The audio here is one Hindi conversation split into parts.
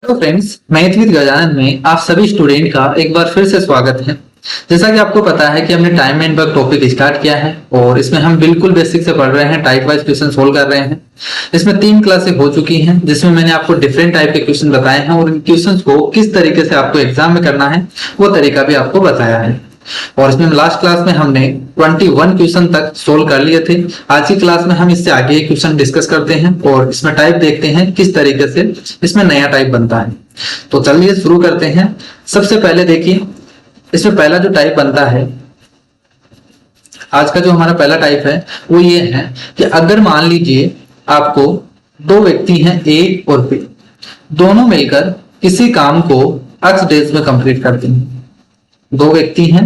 Hello friends, math with Gajanan में आप सभी स्टूडेंट का एक बार फिर से स्वागत है। जैसा कि आपको पता है कि हमने time and work topic start किया है और इसमें हम बिल्कुल बेसिक से पढ़ रहे हैं, टाइप वाइज क्वेश्चन सोल्व कर रहे हैं। इसमें 3 क्लासें हो चुकी हैं जिसमें मैंने आपको डिफरेंट टाइप के क्वेश्चन बताए हैं और इन क्वेश्चंस को किस तरीके से आपको एग्जाम में करना है वो तरीका भी आपको बताया है। और इसमें लास्ट क्लास में हमने 21 क्वेश्चन तक सोल्व कर लिए थे। आज की क्लास में हम इससे आगे क्वेश्चन डिस्कस करते हैं और इसमें टाइप देखते हैं किस तरीके से इसमें नया टाइप बनता है। तो चलिए शुरू करते हैं। सबसे पहले देखिए, इसमें पहला जो टाइप बनता है, आज का जो हमारा पहला टाइप है वो ये है कि अगर मान लीजिए आपको दो व्यक्ति हैं ए और बी, दोनों मिलकर किसी काम को x डेज में कंप्लीट करते हैं। दो व्यक्ति हैं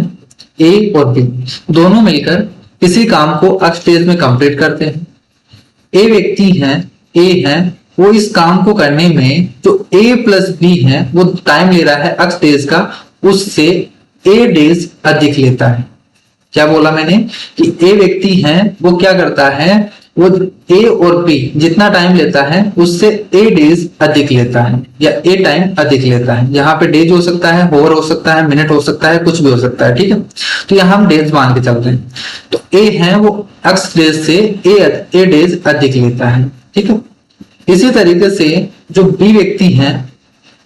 ए और बी, दोनों मिलकर किसी काम को x डेज में कंप्लीट करते हैं। ए व्यक्ति हैं, ए है, वो इस काम को करने में जो a प्लस बी है वो टाइम ले रहा है x डेज का, उससे a डेज अधिक लेता है। क्या बोला मैंने कि a व्यक्ति है वो क्या करता है, वो a और b जितना टाइम लेता है उससे a डेज अधिक लेता है या a टाइम अधिक लेता है। यहाँ पे डेज हो सकता है, होवर हो सकता है, मिनट हो सकता है, कुछ भी हो सकता है, ठीक है। तो यहाँ हम डेज मान के चल रहे हैं। तो a है वो x डेज से a डेज अधिक लेता है, ठीक है। इसी तरीके से जो b व्यक्ति हैं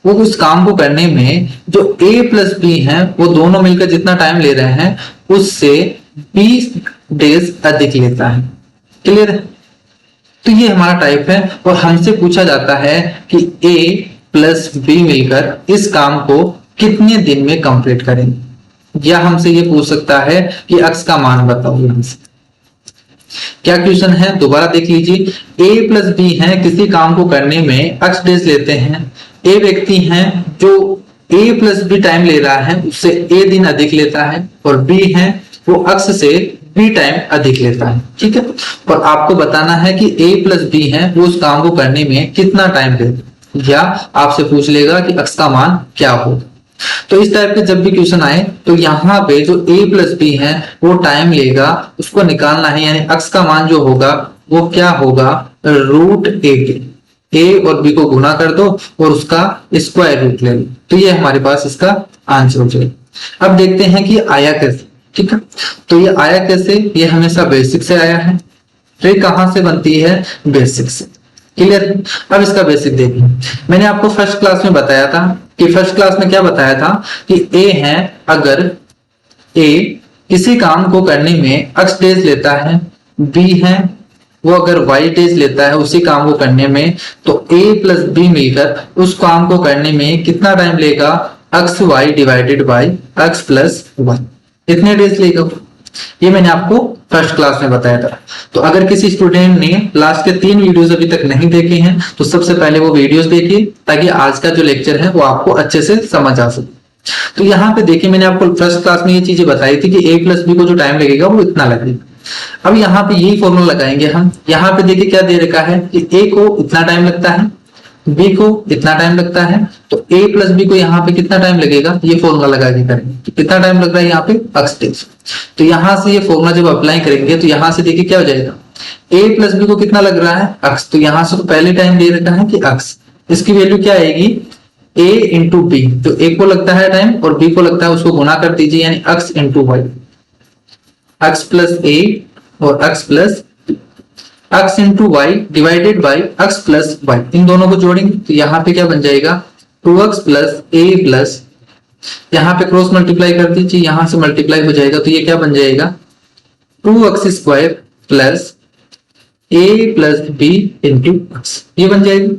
वो उस काम को करने में जो a प्लस बी है वो दोनों मिलकर जितना टाइम ले रहे हैं उससे 20 डेज अधिक लेता है। क्लियर है? तो ये हमारा टाइप है और हमसे पूछा जाता है कि a प्लस बी मिलकर इस काम को कितने दिन में कंप्लीट करेंगे, या हमसे ये पूछ सकता है कि x का मान बताओ। यहां से क्या क्वेश्चन है दोबारा देख लीजिए। a प्लस बी है, किसी काम को करने में x डेज लेते हैं। a व्यक्ति है जो a प्लस बी टाइम ले रहा है उससे a दिन अधिक लेता है और b है वो x से b टाइम अधिक लेता है, ठीक है। और आपको बताना है कि a प्लस बी है वो उस काम को करने में कितना टाइम लेता है, या आपसे पूछ लेगा कि x का मान क्या होगा। तो इस टाइप के जब भी क्वेश्चन आए तो यहाँ पे जो a प्लस बी है वो टाइम लेगा, उसको निकालना है, यानी x का मान जो होगा वो क्या होगा, रूट a के। a और b को गुना कर दो और उसका स्क्वायर रूट ले लो, तो ये हमारे पास इसका आंसर हो जाएगा। अब देखते हैं कि आया कैसे, ठीक है। तो ये आया कैसे, ये हमेशा बेसिक से आया है। ट्रिक कहां से बनती है, बेसिक से। क्लियर? अब इसका बेसिक देखिए। मैंने आपको फर्स्ट क्लास में बताया था कि फर्स्ट क्लास में क्या बताया था कि ए है, अगर ए किसी काम को करने में x डेज लेता है, बी है वो अगर y डेज लेता है उसी काम को करने में, तो a प्लस बी मिलकर उस काम को करने में कितना टाइम लेगा, x y divided by x plus y, इतने डेज लेगा। ये मैंने आपको फर्स्ट क्लास में बताया था। तो अगर किसी स्टूडेंट ने लास्ट के 3 वीडियोस अभी तक नहीं देखे हैं तो सबसे पहले वो वीडियोस देखिए ताकि आज का जो लेक्चर है वो आपको अच्छे से समझ आ सके। तो यहाँ पे देखिए, मैंने आपको फर्स्ट क्लास में ये चीजें बताई थी कि a प्लस बी को जो टाइम लगेगा वो इतना लगेगा। अब यहाँ पे यही फॉर्मूला लगाएंगे हम। यहाँ पे देखिए क्या दे रखा है कि a को इतना टाइम लगता है, b को इतना टाइम लगता है, तो a प्लस बी को यहाँ पे कितना टाइम लगेगा, ये फॉर्मूला लगा के करेंगे। तो कितना टाइम लग रहा है यहाँ पे, x डेज। तो यहाँ से ये फॉर्मूला जब अप्लाई करेंगे तो यहाँ से देखिए क्या हो जाएगा, a प्लस बी को कितना लग रहा है, x। तो यहाँ से तो पहले टाइम दे रखा है कि x, इसकी वैल्यू क्या आएगी, a इंटू बी। जो a को लगता है टाइम और b को लगता है उसको गुना कर दीजिए, यानी x into Y, x plus a और x plus x into Y divided by x plus Y, इन दोनों को जोड़ेंगे तो यहाँ पे क्या बन जाएगा, 2x प्लस a प्लस, यहाँ पे क्रॉस मल्टीप्लाई कर दीजिए, यहाँ से मल्टीप्लाई हो जाएगा तो ये क्या बन जाएगा, 2x square plus a plus b into x, ये बन जाएगी।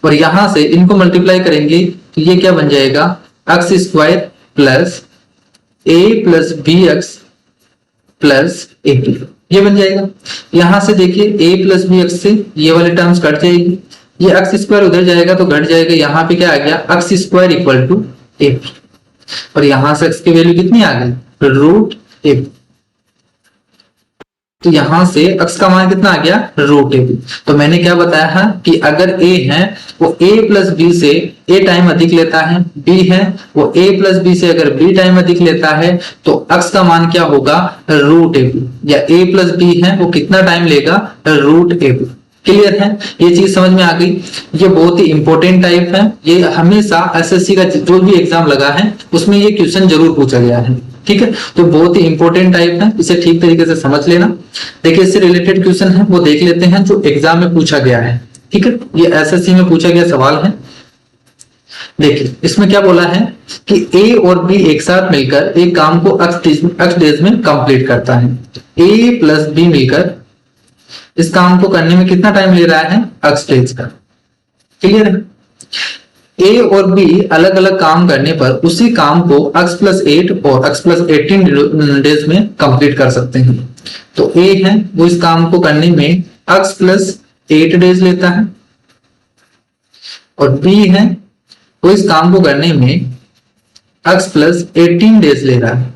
और यहाँ से इनको मल्टीप्लाई करेंगे तो ये क्या बन जाएगा, x square plus a plus B X plus A B, ये बन जाएगा। यहां से देखिए a प्लस बी एक्स से ये वाले टर्म्स कट जाएगी, ये एक्स स्क्वायर उधर जाएगा तो घट जाएगा। यहाँ पे क्या आ गया, X square equal to A B, और यहां से x की वैल्यू कितनी आ गई, रूट ए बी। तो यहां से x का मान कितना आ गया, रूट ए बी। तो मैंने क्या बताया है कि अगर a है वो a प्लस बी से a टाइम अधिक लेता है, b है वो a प्लस बी से अगर b टाइम अधिक लेता है तो x का मान क्या होगा, रूट ए बी, या a प्लस बी है वो कितना टाइम लेगा, रूट ए बी। क्लियर है, ये चीज समझ में आ गई। ये बहुत ही इंपॉर्टेंट टाइप है, ये हमेशा एसएससी का जो भी एग्जाम लगा है उसमें ये क्वेश्चन जरूर पूछा गया है। ठीक है, तो बहुत ही इंपॉर्टेंट टाइप है, इसे ठीक तरीके से समझ लेना। देखिए इससे रिलेटेड क्वेश्चन है वो देख लेते हैं जो एग्जाम में पूछा गया है। ठीक है, ये एसएससी में पूछा गया सवाल है। देखिए इसमें क्या बोला है कि ए और बी एक साथ मिलकर एक काम को x डेज में कंप्लीट करता है। ए प्लस बी मिलकर इस काम को करने में कितना टाइम ले रहा है, x डेज का। क्लियर है, ए और बी अलग अलग काम करने पर उसी काम को x+8 और x+18 डेज में कंप्लीट कर सकते हैं। तो ए है वो इस काम को करने में x+8 डेज लेता है और बी है वो इस काम को करने में x+18 डेज ले रहा है।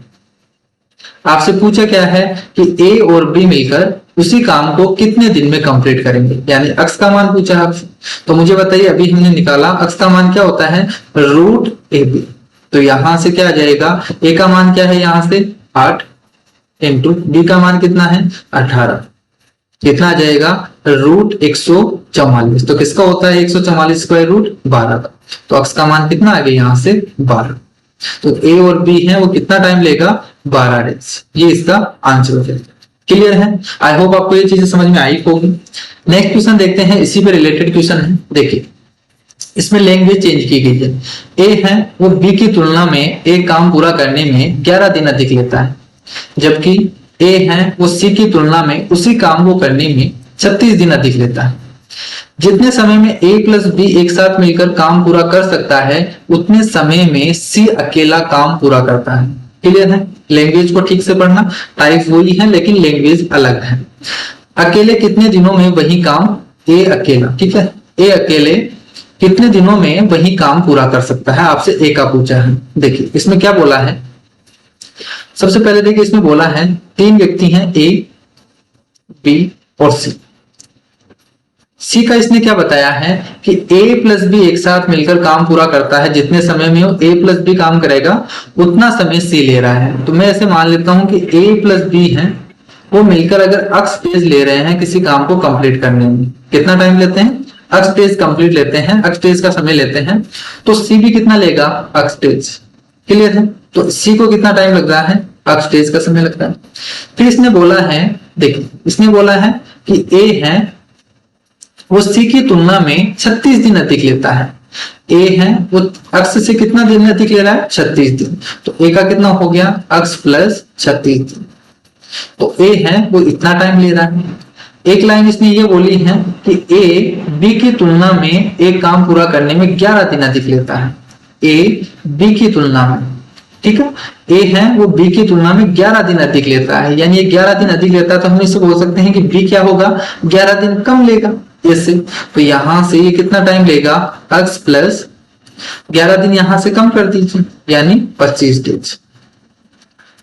आपसे पूछा क्या है कि ए और बी मिलकर उसी काम को कितने दिन में कंप्लीट करेंगे, यानी x का मान पूछा आपसे। तो मुझे बताइए, अभी हमने निकाला x का मान क्या होता है, √AB। तो यहां से क्या आ जाएगा, a का मान क्या है यहाँ से 8 इंटू b का मान कितना है 18, कितना आ जाएगा √144। तो किसका होता है 144 स्क्वायर रूट 12 का। तो x का मान कितना आ गया यहाँ से 12। तो a और b है वो कितना टाइम लेगा 12 डेज, ये इसका आंसर हो जाएगा। क्लियर है, आई होप आपको ये चीजें समझ में आई होगी। नेक्स्ट क्वेश्चन देखते हैं, इसी पे रिलेटेड क्वेश्चन है। देखिए इसमें लैंग्वेज चेंज की गई है। ए है वो बी की तुलना में एक काम पूरा करने में 11 दिन अधिक लेता है, जबकि ए है वो सी की तुलना में उसी काम को करने में 36 दिन अधिक लेता है। जितने समय में ए प्लस बी एक साथ मिलकर काम पूरा कर सकता है उतने समय में सी अकेला काम पूरा करता है। क्लियर है, लैंग्वेज को ठीक से पढ़ना, टाइप वही है लेकिन लैंग्वेज अलग है। अकेले कितने दिनों में वही काम, ए अकेला, ठीक है, ए अकेले कितने दिनों में वही काम पूरा कर सकता है, आपसे ए का पूछा है। देखिए इसमें क्या बोला है, सबसे पहले देखिए इसमें बोला है 3 व्यक्ति हैं ए, बी और सी। सी का इसने क्या बताया है कि ए प्लस बी एक साथ मिलकर काम पूरा करता है, जितने समय में वो ए प्लस बी काम करेगा उतना समय सी ले रहा है। तो मैं ऐसे मान लेता हूं कि ए प्लस बी है वो मिलकर अगर x डेज ले रहे हैं किसी काम को कंप्लीट करने में, कितना टाइम लेते हैं, x डेज कंप्लीट लेते हैं, x डेज का समय लेते हैं, तो सी भी कितना लेगा x डेज। क्लियर है, तो सी को कितना टाइम लग रहा है, x डेज का समय लगता है। फिर इसने बोला है, देखिए इसने बोला है कि ए है वो सी की तुलना में 36 दिन अधिक लेता है। ए है वो x से कितना दिन अधिक ले रहा है, 36 दिन। तो ए का कितना हो गया x+36 दिन। तो ए है वो इतना टाइम ले रहा है। एक लाइन इसने ये बोली है कि ए बी की तुलना में एक काम पूरा करने में 11 दिन अधिक लेता है। ए बी की तुलना में, ठीक है, ए है वो बी की तुलना में 11 दिन अधिक लेता है, यानी ये 11 दिन अधिक लेता है। तो हम इसे बोल सकते हैं कि बी क्या होगा, 11 दिन कम लेगा इससे। तो यहां से ये कितना टाइम लेगा, x+11 दिन यहां से कम कर दीजिए, यानी 25 डेज।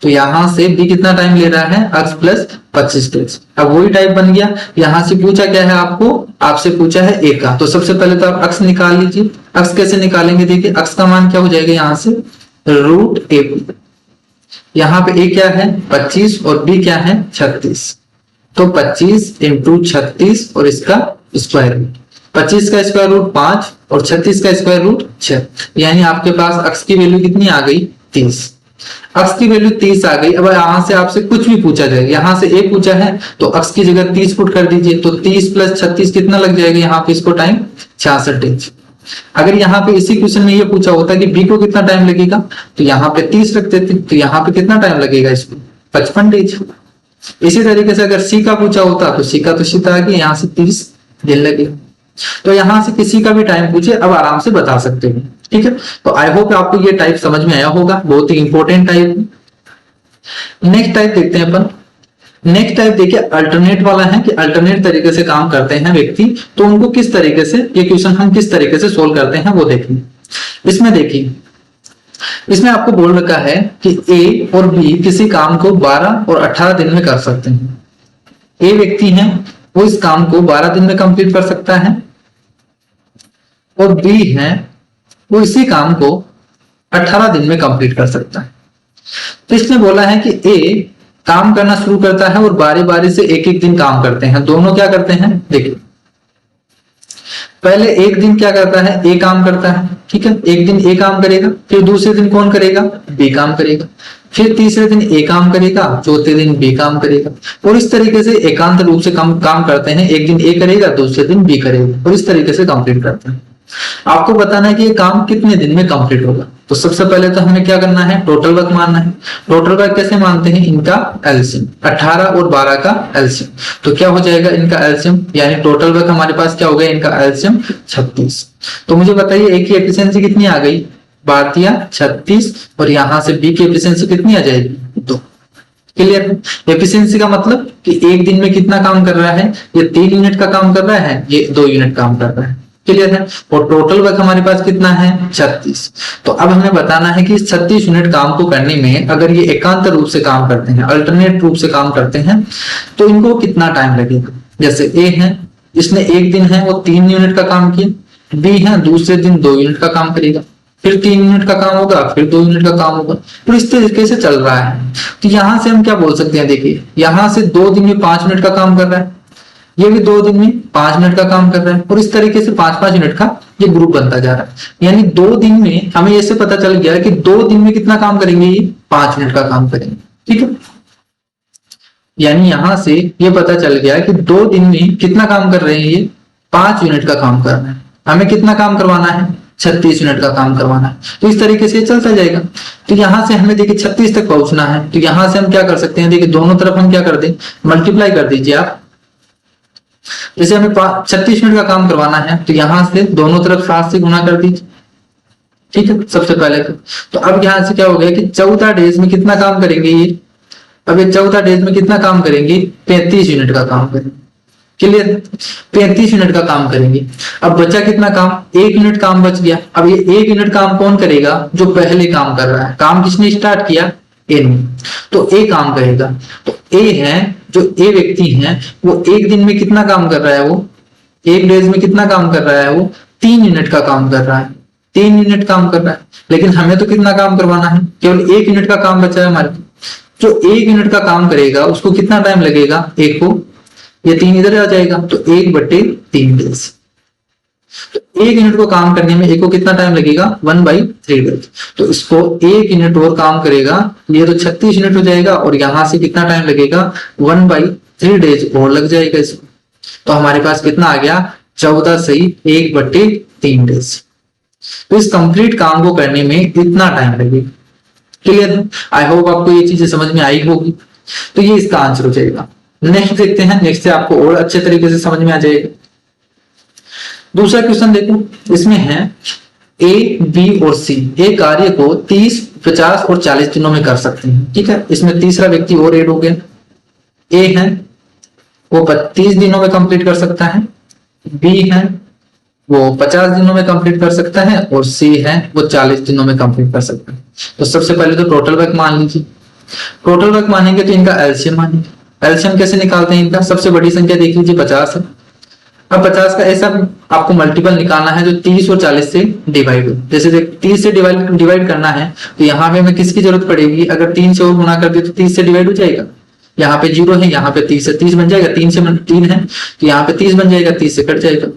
तो यहां से बी कितना टाइम ले रहा है, x+25 डेज। अब वही टाइप बन गया। यहां से पूछा क्या है आपको, आपसे पूछा है ए का। तो सबसे पहले तो आप x निकाल लीजिए। x कैसे निकालेंगे, देखिए x का मान क्या हो जाएगा यहाँ से √AB। यहाँ पे a क्या है 25 और b क्या है 36। तो 25 इंटू 36 और इसका स्क्वायर रूट, 25 का स्क्वायर रूट 5 और 36 का स्क्वायर रूट 6, यानी आपके पास x की वैल्यू कितनी आ गई 30। x की वैल्यू 30 आ गई। अब यहां से आपसे कुछ भी पूछा जाए, यहां से a पूछा है तो x की जगह 30 पुट कर दीजिए। तो 30 + 36 कितना लग जाएगा यहाँ पे, इसको टाइम 66 डेज। अगर यहाँ पे इसी क्वेश्चन में ये पूछा होता कि बी को कितना टाइम लगेगा, तो यहाँ पे 30 रख देते, तो यहाँ पे कितना टाइम लगेगा इसको 55 डेज। इसी तरीके से अगर सी का पूछा होता तो सी का तो सीधा आ गया, यहाँ से 30 दिन लगेगा। तो यहां से किसी का भी टाइम पूछे अब आराम से बता सकते हो। ठीक है, तो आई होप आपको ये टाइप समझ में आया होगा, बहुत ही इंपॉर्टेंट टाइप। नेक्स्ट टाइप देखते हैं अपन। नेक्स्ट टाइप देखिए अल्टरनेट वाला है कि अल्टरनेट तरीके से काम करते हैं व्यक्ति, तो उनको किस तरीके से ये क्वेश्चन हम किस तरीके से सोल्व करते हैं वो देखिए। इसमें देखिए, इसमें आपको बोल रखा है कि ए और बी किसी काम को 12 और 18 दिन में कर सकते हैं। ए व्यक्ति है वो इस काम को 12 दिन में कंप्लीट कर सकता है और बी है वो इसी काम को 18 दिन में कंप्लीट कर सकता है। तो इसमें बोला है कि ए काम करना शुरू करता है और बारी बारी से एक एक दिन काम करते हैं। दोनों क्या करते हैं, देखिए पहले एक दिन क्या करता है, ए काम करता है, ठीक है, एक दिन ए काम करेगा, फिर दूसरे दिन कौन करेगा, बी काम करेगा, फिर तीसरे दिन ए काम करेगा, चौथे दिन बी काम करेगा, और इस तरीके से एकांत रूप से काम करते हैं। एक दिन ए करेगा, दूसरे दिन बी करेगा, और इस तरीके से कंप्लीट करते हैं। आपको बताना है कि ये काम कितने दिन में कंप्लीट होगा। तो सबसे पहले तो हमें क्या करना है, टोटल वर्क मानना है। टोटल वर्क कैसे मानते हैं, इनका एलसीएम 18 और 12 का एलसीएम। तो क्या हो जाएगा इनका एलसीएम, यानी टोटल वर्क हमारे पास क्या हो गया, इनका एलसीएम 36। तो मुझे बताइए ए की एफिशिएंसी कितनी आ गई, 12 36, और यहां से बी की एफिशिएंसी कितनी आ जाएगी, 2। क्लियर। एफिशिएंसी का मतलब कि एक दिन में कितना काम कर रहा है, ये 3 यूनिट का काम कर रहा है, ये 2 यूनिट काम कर रहा है। क्लियर है। और टोटल वर्क हमारे पास कितना है, 36। तो अब हमें बताना है कि इस 36 यूनिट काम को करने में अगर ये एकांत रूप से काम करते हैं, अल्टरनेट रूप से काम करते हैं, तो इनको कितना टाइम लगेगा। जैसे ए है, इसने एक दिन है वो 3 यूनिट का काम किया, बी है दूसरे दिन 2 यूनिट का काम करेगा, फिर 3 यूनिट का काम होगा, फिर 2 यूनिट का काम होगा। तो इस तरीके से चल रहा है। तो यहां से हम क्या बोल सकते हैं, देखिए यहां से 2 दिन में 5 मिनट का काम कर रहा है, ये भी 2 दिन में 5 मिनट का काम कर रहा है, और इस तरीके से 5-5 यूनिट का ये ग्रुप बनता जा रहा है। यानी 2 दिन में हमें ऐसे पता चल गया कि 2 दिन में कितना काम करेंगे, ये 5 मिनट का काम करेंगे। ठीक है, यानी यहां से ये पता चल गया कि 2 दिन में कितना काम कर रहे हैं, ये 5 यूनिट का काम कर रहे हैं। हमें कितना काम करवाना है, 36 यूनिट का काम करवाना है। तो इस तरीके से चलता जाएगा। तो यहां से हमें देखिए 36 तक पहुंचना है। तो यहां से हम क्या कर सकते हैं, देखिए दोनों तरफ हम क्या कर दें, मल्टीप्लाई कर दीजिए आप। जैसे हमें 36 मिनट का काम करवाना है, तो यहां से दोनों तरफ 7 से गुना कर दीजिए। ठीक है, सबसे पहले तो अब यहां से क्या हो गया कि 14 डेज में कितना काम करेंगे ये, अब ये 14 डेज में कितना काम करेंगे, 35 यूनिट का काम करेंगे। क्लियर, 35 यूनिट का काम करेंगे। अब बचा कितना काम, 1 यूनिट काम बच गया। अब ये 1 यूनिट काम कौन करेगा, जो पहले काम कर रहा है। काम किसने स्टार्ट किया, ए ने, तो ए काम करेगा। तो ए है, जो ए व्यक्ति है, वो एक दिन में कितना काम कर रहा है, वो एक डेज में कितना काम कर रहा है, वो 3 यूनिट का काम कर रहा है। 3 यूनिट काम कर रहा है, लेकिन हमें तो कितना काम करवाना है, केवल 1 यूनिट का काम बचा है हमारे। जो 1 यूनिट का काम करेगा उसको कितना टाइम लगेगा, एक को, ये 3 इधर आ जाएगा, तो 1/3 डेज। तो 1 यूनिट को काम करने में एक को कितना टाइम लगेगा, 1/3 डेज। तो इसको 1 यूनिट और काम करेगा, ये तो 36 यूनिट हो जाएगा, और यहां से कितना टाइम लगेगा, 1/3 डेज और लग जाएगा इसको। तो हमारे पास कितना आ गया, 14 सही 1/3 डेज। तो इस कंप्लीट काम को करने में इतना टाइम लगेगा। क्लियर, आई होप आपको ये चीजें समझ में आई होगी। तो ये इसका आंसर हो जाएगा। नेक्स्ट देखते हैं, नेक्स्ट से आपको और अच्छे तरीके से समझ में आ जाएगा। दूसरा क्वेश्चन देखो, इसमें है ए, बी और सी एक कार्य को 30, 50 और 40 दिनों में कर सकते हैं। ठीक है, इसमें तीसरा व्यक्ति और ऐड हो गया। ए है वो 32 दिनों में कंप्लीट कर सकता है, बी है वो 50 दिनों में कंप्लीट कर सकता है, और सी है वो 40 दिनों में कंप्लीट कर सकता है। तो सबसे पहले तो टोटल वर्क मान लीजिए। टोटल वर्क मानेंगे तो इनका एलसीएम मानेंगे। एलसीएम कैसे निकालते हैं इनका, सबसे बड़ी संख्या देख लीजिए 50 है। अब 50 का ऐसा आपको मल्टीपल निकालना है जो 30 और 40 से डिवाइड हो। जैसे 30 से डिवाइड करना है, तो यहाँ पे हमें किसकी जरूरत पड़ेगी, अगर 3 से और गुणा कर दे तो 30 से डिवाइड हो जाएगा। यहाँ पे 0 है, यहाँ पे 30 है, 30 बन जाएगा, 3 से 3 है तो यहाँ पे 30 बन जाएगा, 30 से कट जाएगा।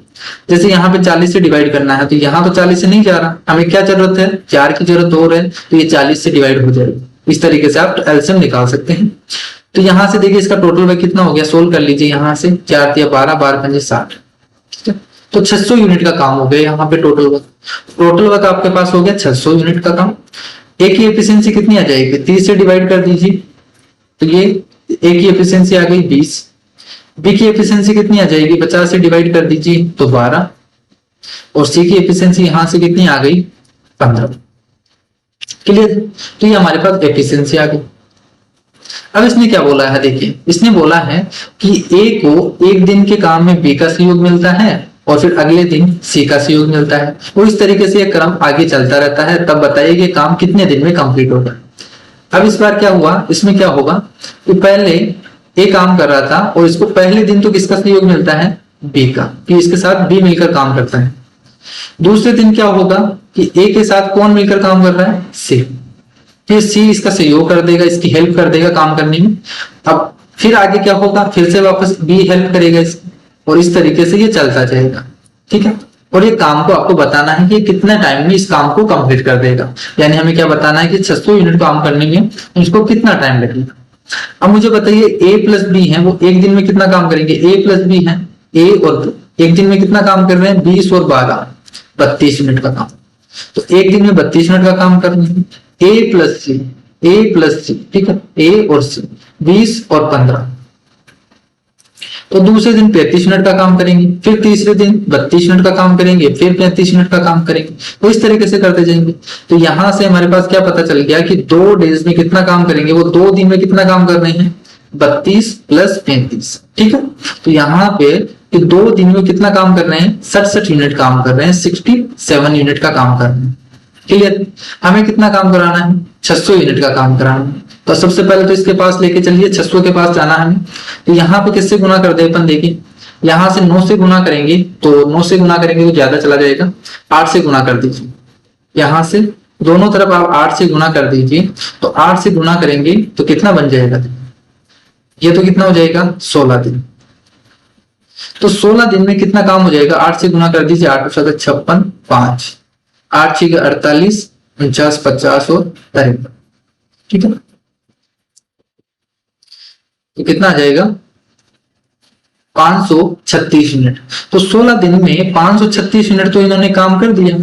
जैसे यहाँ पे 40 से डिवाइड करना है, तो यहाँ तो 40 से नहीं जा रहा, हमें क्या जरूरत है, 4 की जरूरत और है, तो ये 40 से डिवाइड हो जाएगा। इस तरीके से आप एलसीएम निकाल सकते हैं। तो यहां से देखिए इसका टोटल वर्क कितना हो गया, सोल्व कर लीजिए। यहाँ से 4 या 12, 12 5 60, ठीक है। तो 600 यूनिट का काम हो गया यहाँ पे टोटल वर्क। टोटल वर्क आपके पास हो गया 600 यूनिट का काम। ए की एफिशिएंसी कितनी आ जाएगी, 30 से डिवाइड कर दीजिए, तो ये ए की एफिशिएंसी आ गई 20। बी की एफिशिएंसी कितनी आ जाएगी, 50 से डिवाइड कर दीजिए तो 12, और सी की एफिशिएंसी यहां से कितनी आ गई, 15। क्लियर, तो ये हमारे पास एफिशिएंसी आ गई। अब इसने क्या बोला है, देखिए इसने बोला है कि ए को एक दिन के काम में बी का सहयोग मिलता है, और फिर अगले दिन सी का सहयोग मिलता है, और इस तरीके से ये क्रम आगे चलता रहता है। तब बताइए कि काम कितने दिन में कंप्लीट होगा। अब इस बार क्या हुआ, इसमें क्या होगा कि पहले ए काम कर रहा था, और इसको पहले दिन तो किसका सहयोग मिलता है, बी का, कि इसके साथ बी मिलकर काम करता है। दूसरे दिन क्या होगा कि ए के साथ कौन मिलकर काम कर रहा है, सी, फिर सी इसका सहयोग कर देगा, इसकी हेल्प कर देगा काम करने में। अब फिर आगे क्या होगा, फिर से वापस बी हेल्प करेगा इसकी, और इस तरीके से ये चलता जाएगा। ठीक है, और ये काम को आपको बताना है कि कितने टाइम में इस काम को कंप्लीट कर देगा। यानी हमें क्या बताना है कि 600 यूनिट काम करने में इसको कितना टाइम लगेगा। अब मुझे बताइए ए प्लस बी है, वो एक दिन में कितना काम करेंगे। ए प्लस बी है, ए और बी एक दिन में कितना काम कर रहे हैं, 20 और 12 32 यूनिट का काम। तो एक दिन में 32 यूनिट का काम कर रहे हैं। ए प्लस सी, ए प्लस सी, ठीक है, ए और सी 20 और 15, तो दूसरे दिन 35 मिनट का काम करेंगे, फिर तीसरे दिन 32 मिनट का काम करेंगे, फिर 35 मिनट का काम करेंगे। तो इस तरीके से करते जाएंगे। तो यहां से हमारे पास क्या पता चल गया कि 2 डेज में कितना काम करेंगे, वो 2 दिन में कितना काम कर रहे हैं, 32 प्लस 35, ठीक है। तो यहाँ पे कि 2 दिन में कितना काम कर रहे हैं, 67 यूनिट काम कर रहे हैं, 67 यूनिट का काम कर रहे हैं। क्लियर। हमें कितना काम कराना है, 600 यूनिट का काम कराना है। तो सबसे पहले तो इसके पास लेके चलिए, 600 के पास जाना है हमें। तो यहाँ पे किससे गुना कर दे अपन, देखिए यहाँ से 9 से गुना करेंगे, तो 9 से गुना करेंगे तो ज्यादा चला जाएगा, 8 से गुना कर दीजिए। यहाँ से दोनों तरफ आप 8 से गुना कर दीजिए, तो 8 से गुना करेंगे तो कितना बन जाएगा, ये तो कितना हो जाएगा 16 दिन। तो 16 दिन में कितना काम हो जाएगा, 8 से गुना कर दीजिए, 8 56 5, 8 6 48 49 50 और 53, ठीक है। तो कितना आ जाएगा 536 यूनिट। तो 16 दिन में 536 यूनिट तो इन्होंने काम कर दिया।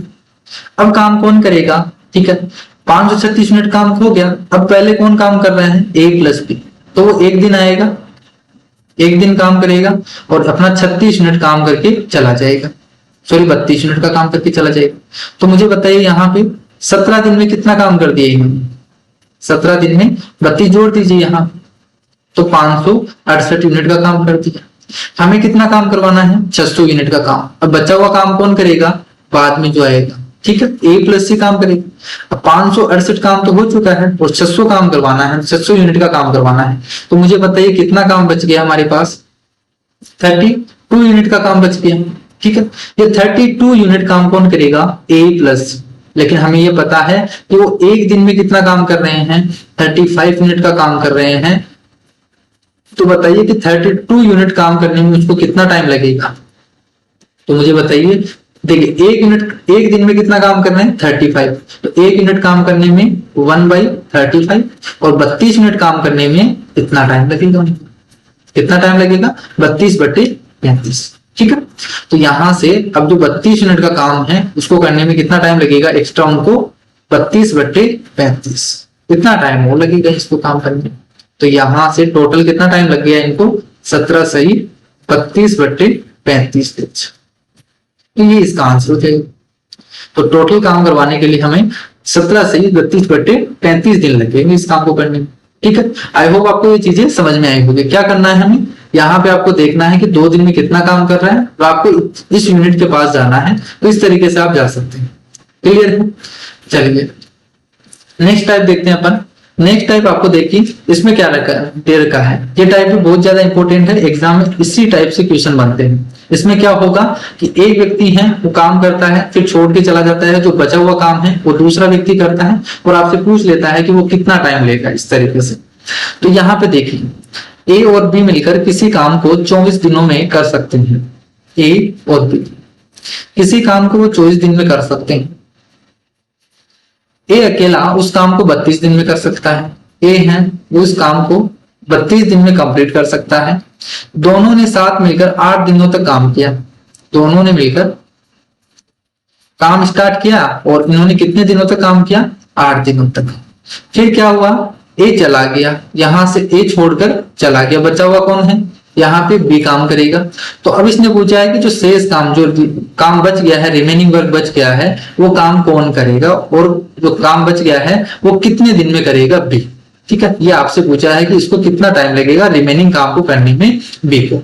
अब काम कौन करेगा, ठीक है, 536 यूनिट काम हो गया। अब पहले कौन काम कर रहे हैं, ए प्लस बी, तो वो एक दिन आएगा, एक दिन काम करेगा और अपना 36 यूनिट काम करके चला जाएगा, सॉरी 32 यूनिट का काम करके चला जाएगा। तो मुझे बताइए यहाँ पे 17 दिन में कितना काम कर दिया इन्होंने, 17 दिन में 32 जोड़ दीजिए यहाँ, तो 568 यूनिट का काम कर दिया। हमें कितना काम करवाना है, 600 यूनिट का काम। अब बचा हुआ काम कौन करेगा, बाद में जो आएगा, ठीक है, ए प्लस सी काम करेगा। अब 568 काम तो हो चुका है और 600 काम करवाना है, 600 यूनिट का काम करवाना है। तो मुझे बताइए कितना काम बच गया हमारे पास, 32 यूनिट का काम बच गया, ठीक है। ये 32 यूनिट काम कौन करेगा, ए प्लस। लेकिन हमें ये पता है कि वो एक दिन में कितना काम कर रहे हैं, 35 यूनिट का काम कर रहे हैं। तो बताइए कि 32 यूनिट काम करने में उसको कितना टाइम लगेगा। तो मुझे बताइए, देखिए एक दिन में कितना काम कर रहे हैं, 35, तो 1 यूनिट काम करने में 1/35 और 32 यूनिट काम करने में इतना टाइम लगेगा। कितना टाइम लगेगा, 32/35, ठीक है। तो यहां से अब जो 32 यूनिट का काम है उसको करने में कितना टाइम लगेगा, एक्स्ट्रा उनको 32/35 इतना टाइम वो लगेगा इसको काम करने में। तो यहां से टोटल कितना टाइम लग गया इनको, 17 सही 32/35 दिन। तो ये इसका आंसर हो जाएगा। तो टोटल काम करवाने के लिए हमें 17 सही 32/35 दिन लगेंगे इस काम को करने में, ठीक है। आई होप आपको ये चीजें समझ में आई होगी। क्या करना है हमें, यहाँ पे आपको देखना है कि 2 दिन में कितना काम कर रहा है और आपको इस यूनिट के पास जाना है। तो इस तरीके से आप जा सकते हैं। क्लियर है। चलिए नेक्स्ट टाइप देखते हैं अपन। नेक्स्ट टाइप आपको देखिए इसमें क्या दे रखा है। ये टाइप भी बहुत ज्यादा इंपॉर्टेंट है, एग्जाम में इसी टाइप से क्वेश्चन बनते हैं। इसमें क्या होगा कि एक व्यक्ति है वो काम करता है फिर छोड़ के चला जाता है, जो बचा हुआ काम है वो दूसरा व्यक्ति करता है और आपसे पूछ लेता है कि वो कितना टाइम लेगा, इस तरीके से। तो यहाँ पे देखिए ए और बी मिलकर किसी काम को 24 दिनों में कर सकते हैं। ए और बी किसी काम को वो 24 दिन में कर सकते हैं। ए अकेला उस काम को 32 दिन में कर सकता है। ए है वो उस काम को 32 दिन में कंप्लीट कर सकता है। दोनों ने साथ मिलकर 8 दिनों तक काम किया। दोनों ने मिलकर काम स्टार्ट किया और इन्होंने कितने दिनों तक काम किया, 8 दिनों तक। फिर क्या हुआ, ए चला गया, यहां से ए छोड़कर चला गया, बचा हुआ कौन है, यहाँ पे बी काम करेगा। तो अब इसने पूछा है कि जो शेष काम, जो काम बच गया है, रिमेनिंग वर्क बच गया है, वो काम कौन करेगा और जो काम बच गया है वो कितने दिन में करेगा, बी। ठीक है, ये आपसे पूछा है कि इसको कितना टाइम लगेगा रिमेनिंग काम को करने में, बी को,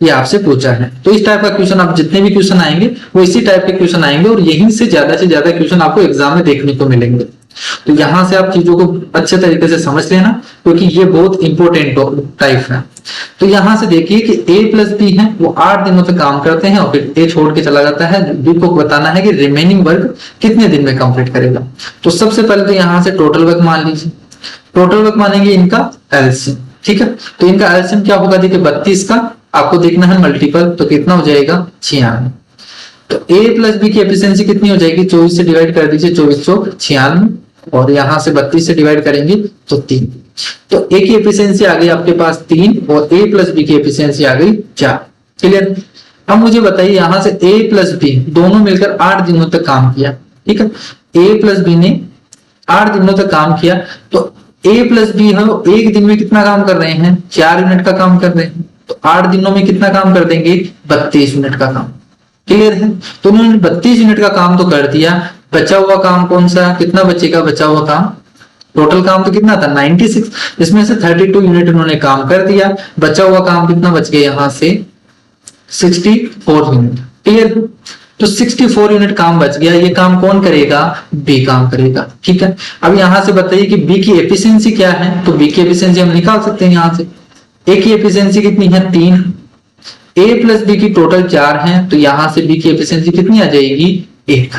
ये आपसे पूछा है। तो इस टाइप का क्वेश्चन, आप जितने भी क्वेश्चन आएंगे वो इसी टाइप के क्वेश्चन आएंगे और यहीं से ज्यादा क्वेश्चन आपको एग्जाम में देखने को मिलेंगे। तो यहां से आप चीजों को अच्छे तरीके से समझ लेना, क्योंकि ये बहुत इंपॉर्टेंट टाइप है। तो यहां से देखिए कि ए प्लस बी है वो 8 दिनों तक काम करते हैं और फिर ए छोड़ के चला जाता है। बी को बताना है कि रिमेनिंग वर्क कितने दिन में कंप्लीट करेगा। तो सबसे पहले तो यहां से टोटल वर्क मान लीजिए। टोटल वर्क मानेंगे इनका एलसीएम। ठीक है, तो इनका एलसीएम क्या होगा, देखिए 32 का आपको देखना है मल्टीपल, तो कितना हो जाएगा 96। तो ए प्लस बी की एफिशिएंसी कितनी हो जाएगी, 24 से डिवाइड कर दीजिए, 2496, और यहां से 32 से डिवाइड करेंगे तो 3। तो ए की एफिशिएंसी आ गई आपके पास 3 और ए प्लस बी की एफिशिएंसी आ गई 4। क्लियर। अब मुझे बताइए यहां से ए प्लस बी दोनों मिलकर 8 दिनों तक काम किया। ठीक है, ए प्लस बी ने 8 दिनों तक काम किया, तो ए प्लस बी हम एक दिन में कितना काम कर रहे हैं, 4 यूनिट का काम कर रहे हैं, तो 8 दिनों में कितना काम कर देंगे, 32 यूनिट का काम। क्लियर है। तो उन्होंने 32 यूनिट का काम तो कर दिया, बचा हुआ काम कौन सा, कितना बचेगा बचा हुआ काम, टोटल काम तो कितना था 96, इसमें से 32 यूनिट उन्होंने काम कर दिया, बचा हुआ काम कितना बच गया यहां से 64 यूनिट। क्लियर। तो 64 यूनिट काम बच गया, ये काम कौन करेगा, बी काम करेगा। ठीक है, अब यहां से बताइए कि बी की एफिशिएंसी क्या है, तो बी की एफिशिएंसी हम निकाल सकते हैं यहां से। ए की एफिशिएंसी कितनी है 3, ए प्लस बी की टोटल 4 है, तो यहां से बी की एफिशिएंसी कितनी आ जाएगी 1।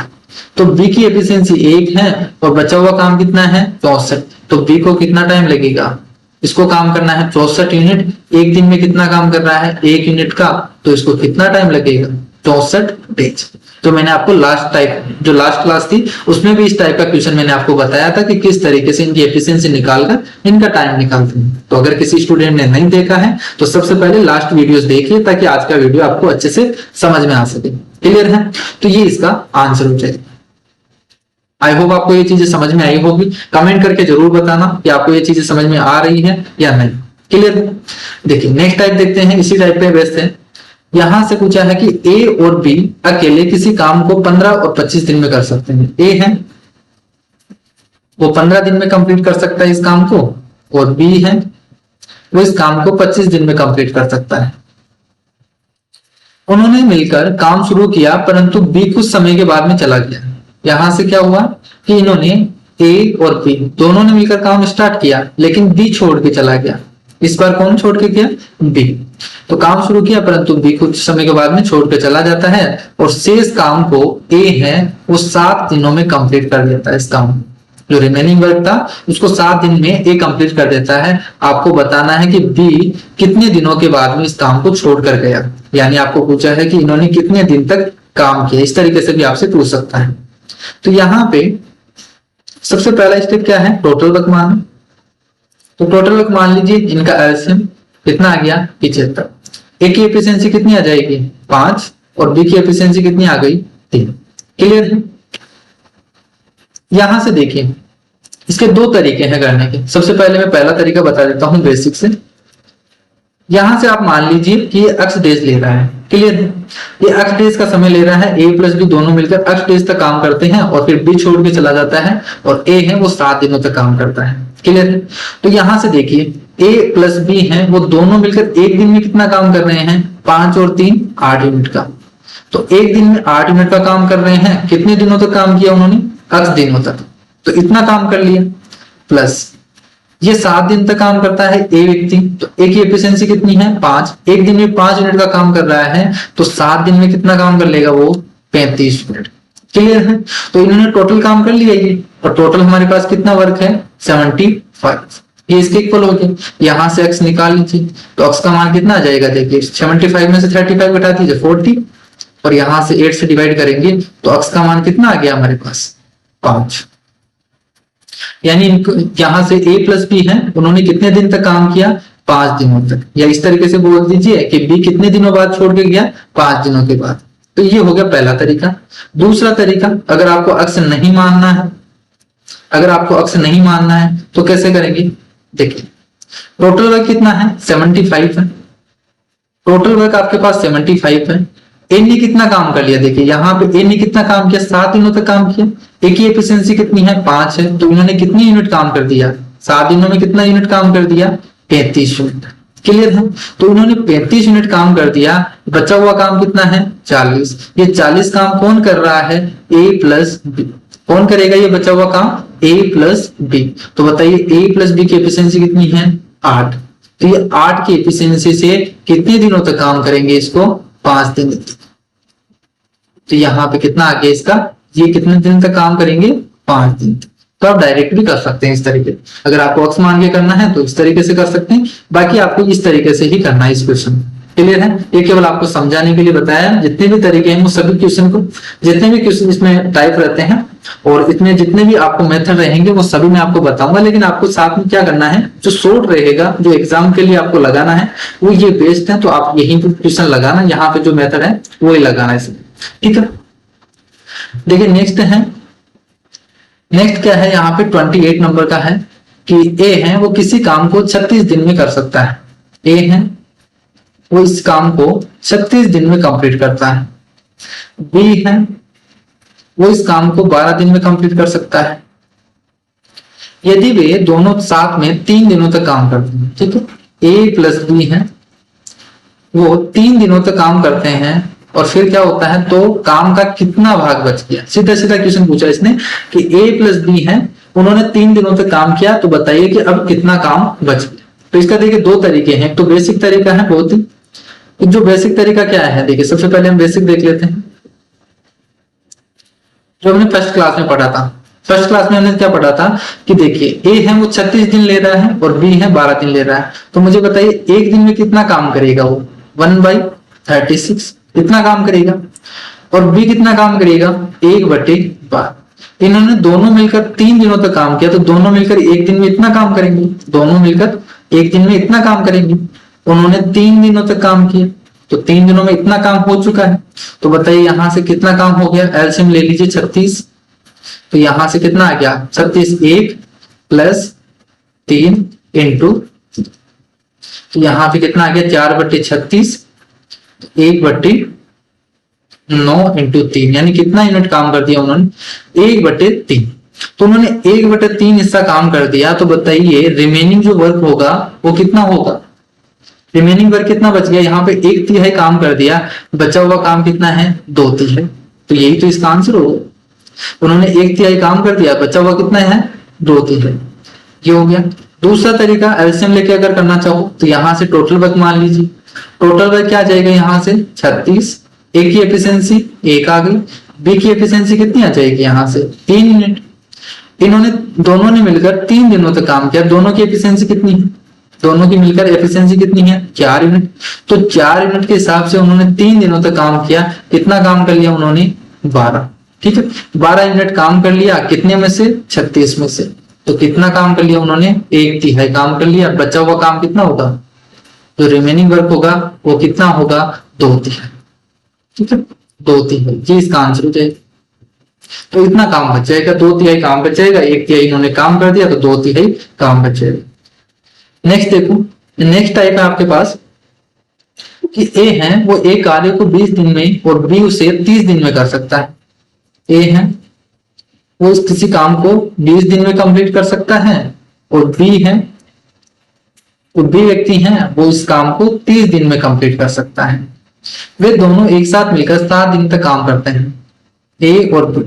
तो बी की एफिशिएंसी 1 है और बचा हुआ काम कितना है 64। तो बी को कितना टाइम लगेगा, इसको काम करना है 64 यूनिट, एक दिन में कितना काम कर रहा है 1 यूनिट का, तो इसको कितना टाइम लगेगा 64 डेज। तो मैंने आपको लास्ट टाइप जो लास्ट क्लास थी उसमें भी इस टाइप का क्वेश्चन मैंने आपको बताया था कि किस तरीके से इनकी एफिशिएंसी निकालकर इनका टाइम निकालते हैं। तो अगर किसी स्टूडेंट ने नहीं देखा है तो सबसे पहले लास्ट वीडियोस देखिए ताकि आज का वीडियो आपको अच्छे से समझ में आ सके। क्लियर है। तो ये इसका आंसर हो जाएगा। आई होप आपको ये चीजें समझ में आई होगी, कमेंट करके जरूर बताना कि आपको ये चीजें समझ में आ रही है या नहीं। क्लियर है। देखिए नेक्स्ट टाइप देखते हैं, इसी टाइप पे बेस्ट है। यहां से पूछा है कि ए और बी अकेले किसी काम को 15 और 25 दिन में कर सकते हैं। ए है वो 15 दिन में कंप्लीट कर सकता है इस काम को, और बी है वो इस काम को 25 दिन में कंप्लीट कर सकता है। उन्होंने मिलकर काम शुरू किया परंतु बी कुछ समय के बाद में चला गया। यहां से क्या हुआ कि इन्होंने ए और बी दोनों ने मिलकर काम स्टार्ट किया लेकिन बी छोड़ के चला गया। इस बार कौन छोड़ के गया, बी। तो काम शुरू किया परंतु बी कुछ समय के बाद में छोड़ के चला जाता है और शेष काम को ए है वो 7 दिनों में कंप्लीट कर देता है। इस काम जो रिमेनिंग वर्क था उसको 7 दिन में ए कंप्लीट कर देता है। आपको बताना है कि बी कितने दिनों के बाद में इस काम को छोड़ कर गया, यानी आपको पूछा है कि इन्होंने कितने दिन तक काम किया। इस तरीके से भी आपसे पूछ सकता है। तो यहाँ पे सबसे पहला स्टेप क्या है, टोटल वर्क मान। तो टोटल वर्क मान लीजिए इनका एलसीएम कितना आ गया 75। ए की एफिशिएंसी कितनी आ जाएगी 5 और बी की एफिशिएंसी कितनी आ गई 3। क्लियर है। यहां से देखिए इसके 2 तरीके हैं करने के। सबसे पहले मैं पहला तरीका बता देता हूं बेसिक से। यहां से आप मान लीजिए कि ये x डेज ले रहा है। क्लियर है। ये x डेज का समय ले रहा है, a प्लस बी दोनों मिलकर x डेज तक काम करते हैं और फिर b छोड़ के चला जाता है और a है वो 7 दिनों तक काम करता है। क्लियर है। तो यहां से देखिए a प्लस बी है वो दोनों मिलकर एक दिन में कितना काम कर रहे हैं 5 और 3 8 यूनिट का। तो एक दिन में 8 यूनिट का काम कर रहे हैं। कितने दिनों तक काम किया उन्होंने, x दिनों तक, तो इतना काम कर लिया। प्लस ये 7 दिन तक काम करता है ए व्यक्ति, तो ए की एफिशिएंसी कितनी है 5, एक दिन में 5 यूनिट का काम कर रहा है तो 7 दिन में कितना काम कर लेगा वो 35 यूनिट। क्लियर है। तो इन्होंने टोटल काम कर लिया ये, और टोटल हमारे पास कितना वर्क है 75। ये इसके इक्वल हो गया। यहां से x निकाल लीजिए तो x का मान कितना आ जाएगा, देखिए 75 में से 35 घटा दीजिए 40 और यहां से 8 से डिवाइड करेंगे तो x का मान कितना आ गया हमारे पास 5। यानी यहां से a प्लस बी है उन्होंने कितने दिन तक काम किया 5 दिनों तक, या इस तरीके से बोल दीजिए कि b कितने दिनों बाद छोड़ के गया 5 दिनों के बाद। तो ये हो गया पहला तरीका। दूसरा तरीका, अगर आपको अक्स नहीं मानना है, अगर आपको अक्स नहीं मानना है तो कैसे करेंगे, देखिए टोटल वर्क कितना है 75 है। टोटल वर्क आपके पास 75 है। ए ने कितना काम कर लिया, देखिए यहाँ पे ए ने कितना काम किया 7 दिनों तक काम किया। ए की एफिशिएंसी कितनी है 5 है, तो इन्होंने कितनी यूनिट काम कर दिया 7 दिनों में कितना यूनिट काम कर दिया 35 यूनिट। क्लियर है। तो इन्होंने 35 यूनिट काम कर दिया, बचा हुआ काम कितना है 40। ये 40 काम कौन कर रहा है ए प्लस बी। कौन करेगा ये बचा हुआ काम ए प्लस बी। तो बताइए ए प्लस बी की एफिशिएंसी कितनी है 8। तो ये 8 की एफिशिएंसी से कितने दिनों तक काम करेंगे इसको 5 दिन तक। तो यहाँ पे कितना आ गया इसका, ये कितने दिन तक काम करेंगे 5 दिन तक। तो आप डायरेक्ट भी कर सकते हैं इस तरीके से। अगर आपको अक्स मान के करना है तो इस तरीके से कर सकते हैं, बाकी आपको इस तरीके से ही करना है इस क्वेश्चन। क्लियर है? ये केवल आपको समझाने के लिए बताया। जितने भी तरीके हैं वो सभी क्वेश्चन को, जितने भी क्वेश्चन इसमें टाइप रहते हैं और इसमें जितने भी आपको मेथड रहेंगे वो सभी मैं आपको बताऊंगा। लेकिन आपको साथ में क्या करना है, जो शॉर्ट रहेगा, जो एग्जाम के लिए आपको लगाना है वो ये बेस्ड है, तो आप यही पे क्वेश्चन लगाना, यहाँ पे जो मेथड है वो ही लगाना है इसमें। ठीक है, देखिए नेक्स्ट क्या है, यहाँ पे 28 नंबर का है कि ए है वो किसी काम को 36 दिन में कर सकता है। ए है वो इस काम को 36 दिन में कंप्लीट करता है। बी है वो इस काम को 12 दिन में कंप्लीट कर सकता है यदि वे दोनों साथ में 3 दिनों तक काम करते हैं। ठीक है, ए प्लस बी है वो 3 दिनों तक काम करते हैं और फिर क्या होता है, तो काम का कितना भाग बच गया। सीधा सीधा क्वेश्चन पूछा इसने कि ए प्लस बी है, उन्होंने 3 दिनों तक काम किया, तो बताइए कि अब कितना काम बच गया। तो इसका देखिए दो तरीके हैं, तो बेसिक तरीका है बहुत ही, तो जो बेसिक तरीका क्या है, देखिए सबसे पहले हम बेसिक देख लेते हैं जो हमने फर्स्ट क्लास में पढ़ा था। फर्स्ट क्लास में हमने क्या पढ़ा था कि देखिए ए है वो 36 दिन ले रहा है और बी है 12 दिन ले रहा है, तो मुझे बताइए एक दिन में कितना काम करेगा वो 1/36 कितना काम करेगा, और बी कितना काम करेगा 1/12। इन्होंने दोनों मिलकर 3 दिनों तक काम किया, तो दोनों मिलकर एक दिन में इतना काम करेंगे, दोनों मिलकर एक दिन में इतना काम करेंगे। उन्होंने 3 दिनों तक काम किया, तो 3 दिनों में इतना काम हो चुका है, तो बताइए यहां से कितना काम हो गया। एलसीएम ले लीजिए 36, तो यहां से कितना आ गया 36, 1 + 3 इंटू, तो यहां पे कितना आ गया 4/36, 1/9 इंटू 3, यानी कितना यूनिट काम कर दिया उन्होंने 1/3। तो उन्होंने 1/3 हिस्सा काम कर दिया, तो बताइए रिमेनिंग जो वर्क होगा वो कितना होगा। रिमेनिंग वर्क कितना बच गया, यहाँ पे 1/3 काम कर दिया, बचा हुआ काम कितना है 2/3, तो यही तो इसका आंसर होगा। उन्होंने 1/3 काम कर दिया, बचा हुआ कितना है 2/3, ये हो गया। दूसरा तरीका एलसीएम लेके अगर करना चाहो तो यहाँ से टोटल वर्क मान लीजिए, टोटल वर्क क्या आ जाएगा यहाँ से 36, ए की एफिशिएंसी 1 आ गई, बी की एफिशिएंसी कितनी आ जाएगी यहाँ से 3 यूनिट। इन्होंने दोनों ने मिलकर 3 दिनों तक काम किया, दोनों की एफिशिएंसी कितनी है, दोनों की मिलकर एफिशिएंसी कितनी है 4 यूनिट। तो 4 यूनिट के हिसाब से उन्होंने 3 दिनों तक काम किया, कितना काम कर लिया उन्होंने 12। ठीक है, 12 यूनिट काम कर लिया, कितने में से 36 में से, तो कितना काम कर लिया उन्होंने 1/3 काम कर लिया, बचा हुआ काम कितना होगा, जो रिमेनिंग वर्क होगा वो कितना होगा 2/3। ठीक है, 2/3, ये इसका आंसर हो जाएगा। तो इतना काम बच जाएगा, 2/3 काम बच जाएगा, 1/3 इन्होंने काम कर दिया, तो 2/3 काम बच जाएगा। नेक्स्ट देखो, नेक्स्ट टाइप है आपके पास कि ए है वो एक कार्य को 20 दिन में और बी उसे 30 दिन में कर सकता है। ए है वो इस किसी काम को 20 दिन में कंप्लीट कर सकता है, और बी है वो बी व्यक्ति है वो इस काम को 30 दिन में कंप्लीट कर सकता है। वे दोनों एक साथ मिलकर 7 दिन तक काम करते हैं। ए और बी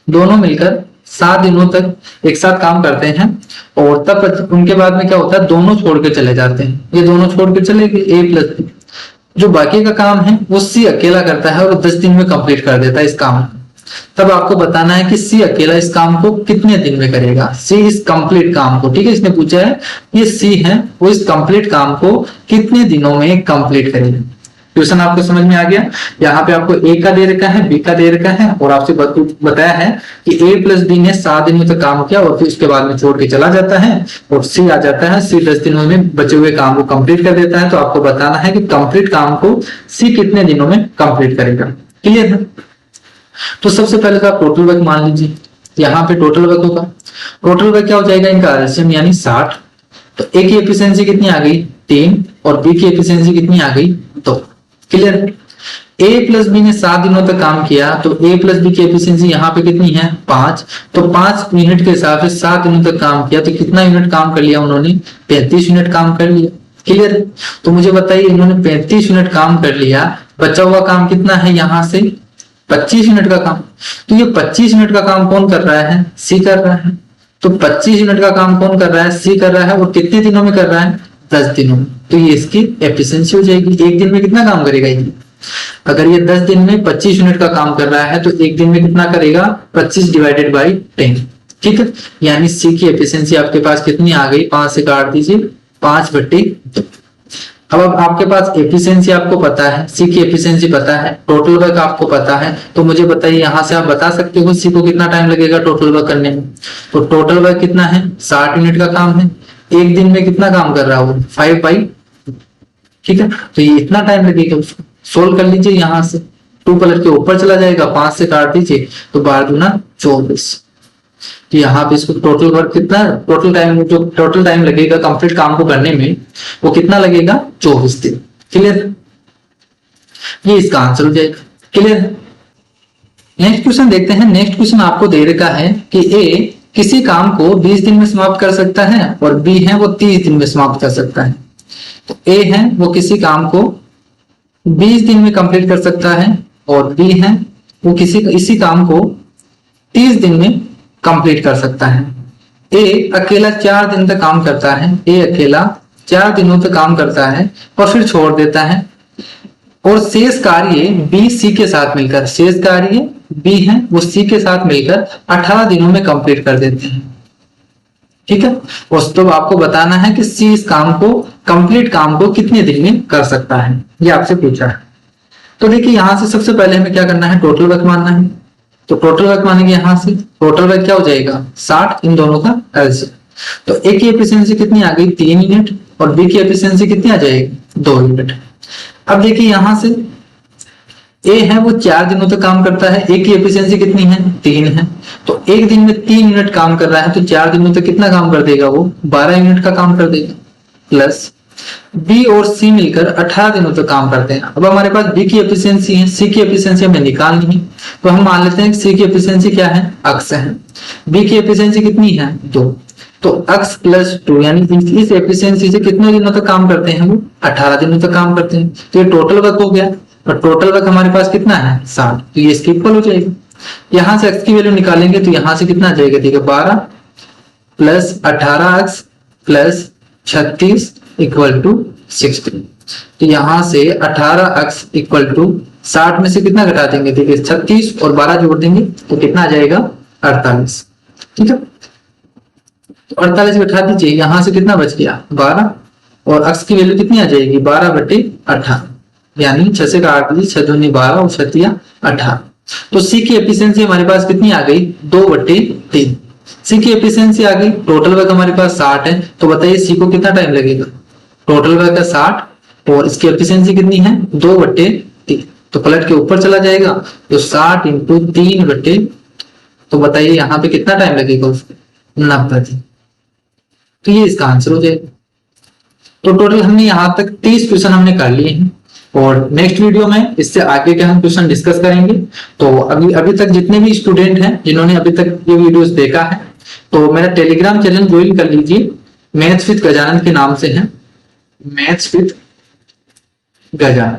दोनों मिलकर 7 दिनों तक एक साथ काम करते हैं, और तब उनके बाद में क्या होता है, दोनों छोड़ के चले जाते हैं। ये दोनों छोड़ के चले गए, ए प्लस बी। जो बाकी का काम है वो सी अकेला करता है और 10 दिन में कंप्लीट कर देता है इस काम को। तब आपको बताना है कि सी अकेला इस काम को कितने दिन में करेगा, सी इस कंप्लीट काम को। ठीक है, इसने पूछा है ये सी है वो इस कंप्लीट काम को कितने दिनों में कंप्लीट करेगा। क्वेश्चन आपको समझ में आ गया। यहाँ पे आपको ए का दे रखा है, बी का दे रखा है, और आपसे बताया है कि ए प्लस बी ने 7 दिनों तक काम किया और फिर उसके बाद में छोड़ के चला जाता है, और सी आ जाता है, सी 10 दिनों में बचे हुए काम को कंप्लीट कर देता है। तो आपको बताना है कि कंप्लीट काम को सी कितने दिनों में कंप्लीट करेगा। क्लियर है? तो सबसे पहले तो आप टोटल वर्क मान लीजिए, यहाँ पे टोटल वर्क होगा। टोटल वर्क क्या हो जाएगा इनका एलसीएम यानी 60। तो ए की एफिशिएंसी कितनी आ गई 3, और बी की एफिशिएंसी कितनी आ गई 2। क्लियर? ए प्लस बी ने 7 दिनों तक काम किया, तो ए प्लस बी की एफिशिएंसी यहाँ पे कितनी है 5। तो 5 यूनिट के हिसाब से 7 दिनों तक काम किया, तो कितना यूनिट काम कर लिया उन्होंने 35 यूनिट काम कर लिया। क्लियर? तो मुझे बताइए इन्होंने 35 यूनिट काम कर लिया, बचा हुआ काम कितना है यहाँ से 25 यूनिट का काम। तो ये 25 यूनिट का काम कौन कर रहा है, सी कर रहा है। तो 25 यूनिट का काम कौन कर रहा है, सी कर रहा है, और कितने दिनों में कर रहा है 10 दिनों में। तो ये इसकी एफिशिएंसी हो जाएगी। एक दिन में कितना काम करेगा ये, अगर ये 10 दिन में 25 यूनिट का काम कर रहा है तो एक दिन में कितना करेगा 25 डिवाइडेड बाई 10। ठीक है, यानी सी की एफिशिएंसी आपके पास कितनी आ गई, 5 से काट दीजिए 5/2। अब आपके पास एफिशिएंसी आपको पता है, सी की एफिशिएंसी पता है, टोटल वर्क आपको पता है, तो मुझे बताइए यहाँ से आप बता सकते हो सी को कितना टाइम लगेगा टोटल वर्क करने में। तो टोटल वर्क कितना है, 60 यूनिट का काम है। एक दिन में कितना काम कर रहा है वो, 5/, ठीक है। तो ये इतना टाइम लगेगा, उसको सोल्व कर लीजिए। यहाँ से 2 पलट के ऊपर चला जाएगा, 5 से काट दीजिए तो 12 दूना 24। तो यहाँ पे इसको टोटल वर्क कितना, टोटल टाइम, जो टोटल टाइम लगेगा कंप्लीट काम को करने में वो कितना लगेगा, 24 दिन। क्लियर, ये इसका आंसर हो जाएगा। क्लियर। नेक्स्ट क्वेश्चन देखते हैं। नेक्स्ट क्वेश्चन आपको दे रखा है कि ए किसी काम को 20 दिन में समाप्त कर सकता है और बी है वो 30 दिन में समाप्त कर सकता है। तो ए है वो किसी काम को 20 दिन में कंप्लीट कर सकता है और बी है वो इसी काम को 30 दिन में कंप्लीट कर सकता है। ए अकेला 4 दिन तक काम करता है, ए अकेला 4 दिनों तक काम करता है और फिर छोड़ देता है, और शेष कार्य बी सी के साथ मिलकर, शेष कार्य बी है वो सी के साथ मिलकर 18 दिनों में कंप्लीट कर देते हैं। ठीक है। उस तो आपको बताना है कि सी इस काम को, कंप्लीट काम को कितने दिन में कर सकता है, ये आपसे पूछा है। तो देखिए यहां से सबसे पहले हमें क्या करना है, टोटल वर्क मानना है। तो टोटल वर्क मानेंगे, यहां से टोटल वर्क क्या हो जाएगा, 60 इन दोनों का एलसीएम। तो ए की एफिशिएंसी कितनी आ गई, 3 यूनिट, और बी की एफिशिएंसी कितनी आ जाएगी, 2 यूनिट। अब देखिए यहां से ए है वो 4 दिनों तक काम करता है, ए की एफिशिएंसी कितनी है, 3 है। तो एक दिन में 3 यूनिट काम कर रहा है, तो 4 दिनों तक कितना काम कर देगा, वो 12 यूनिट का काम कर देगा। प्लस बी और सी मिलकर 18 दिनों तक काम करते हैं। अब हमारे पास बी की एफिशिएंसी है, सी की एफिशिएंसी हमें निकालनी है, तो हम मान लेते हैं कि सी की एफिशिएंसी क्या है, अक्स है। बी की एफिशिएंसी कितनी है, 2। तो अक्स प्लस 2 यानी इस एफिशिएंसी से कितने दिनों तक काम करते हैं वो, 18 दिनों तक काम करते हैं। तो ये टोटल वर्क हो गया, और टोटल वर्क हमारे पास कितना है, 60। तो ये इसकी इक्वल हो जाएगा। यहां से एक्स की वैल्यू निकालेंगे तो यहां से कितना आ जाएगा, देखिए 12 प्लस 18 एक्स प्लस 36 इक्वल टू 60। तो यहां से 18 एक्स इक्वल टू 60 में से कितना घटा देंगे, देखिए 36 और 12 जोड़ देंगे तो कितना आ जाएगा, 48। ठीक है। तो 48 घटा दीजिए, यहां से कितना बच गया, 12, और एक्स की वैल्यू कितनी आ जाएगी, 12/18, यानी 6 से काट दीजिए, 6 दूनी 12 और 6 तिया 18। तो सी की एफिशिएंसी हमारे पास कितनी आ गई, 2/3। सी की एफिशिएंसी आ गई। टोटल वर्क हमारे पास 60 है, तो बताइए सी को कितना टाइम लगेगा, टोटल वर्क है 60 और इसकी एफिशिएंसी कितनी है, 2/3। तो पलट के ऊपर चला जाएगा, तो 60 इंटू 3/, तो बताइए यहाँ पे कितना टाइम लगेगा उसको, 90 दिन। तो ये इसका आंसर हो जाएगा। तो टोटल हमने यहाँ तक 30 क्वेश्चन हमने कर लिए हैं, और नेक्स्ट वीडियो में इससे आगे के हम क्वेश्चन डिस्कस करेंगे। तो अभी तक जितने भी स्टूडेंट हैं जिन्होंने अभी तक ये वीडियोस देखा है, तो मेरा टेलीग्राम चैनल ज्वाइन कर लीजिए, मैथ्स विद गजानन के नाम से है, मैथ्स विद गजानन,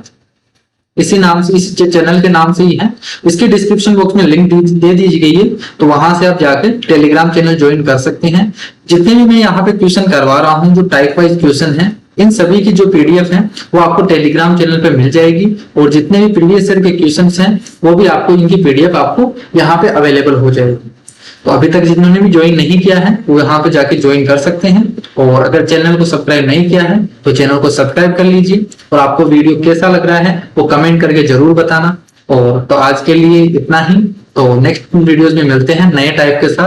इसी नाम से, इस चैनल के नाम से ही है। इसके डिस्क्रिप्शन बॉक्स में लिंक दे दी गई है, तो वहां से आप जाकर टेलीग्राम चैनल ज्वाइन कर सकते हैं। जितने भी मैं यहाँ पे क्वेश्चन करवा रहा हूँ, जो टाइप वाइज क्वेश्चन है, इन सभी की जो पीडीएफ है वो आपको टेलीग्राम चैनल पे मिल जाएगी, और जितने भी प्रीवियस ईयर के क्वेश्चंस हैं वो भी आपको, इनकी पीडीएफ आपको यहाँ पे अवेलेबल हो जाएगी। तो अभी तक जिन्होंने भी ज्वाइन नहीं किया है वो यहाँ पे जाके ज्वाइन कर सकते हैं, और अगर चैनल को सब्सक्राइब नहीं किया है तो चैनल को सब्सक्राइब कर लीजिए, और आपको वीडियो कैसा लग रहा है वो कमेंट करके जरूर बताना। और तो आज के लिए इतना ही, तो नेक्स्ट वीडियोस में मिलते हैं नए टाइप के साथ।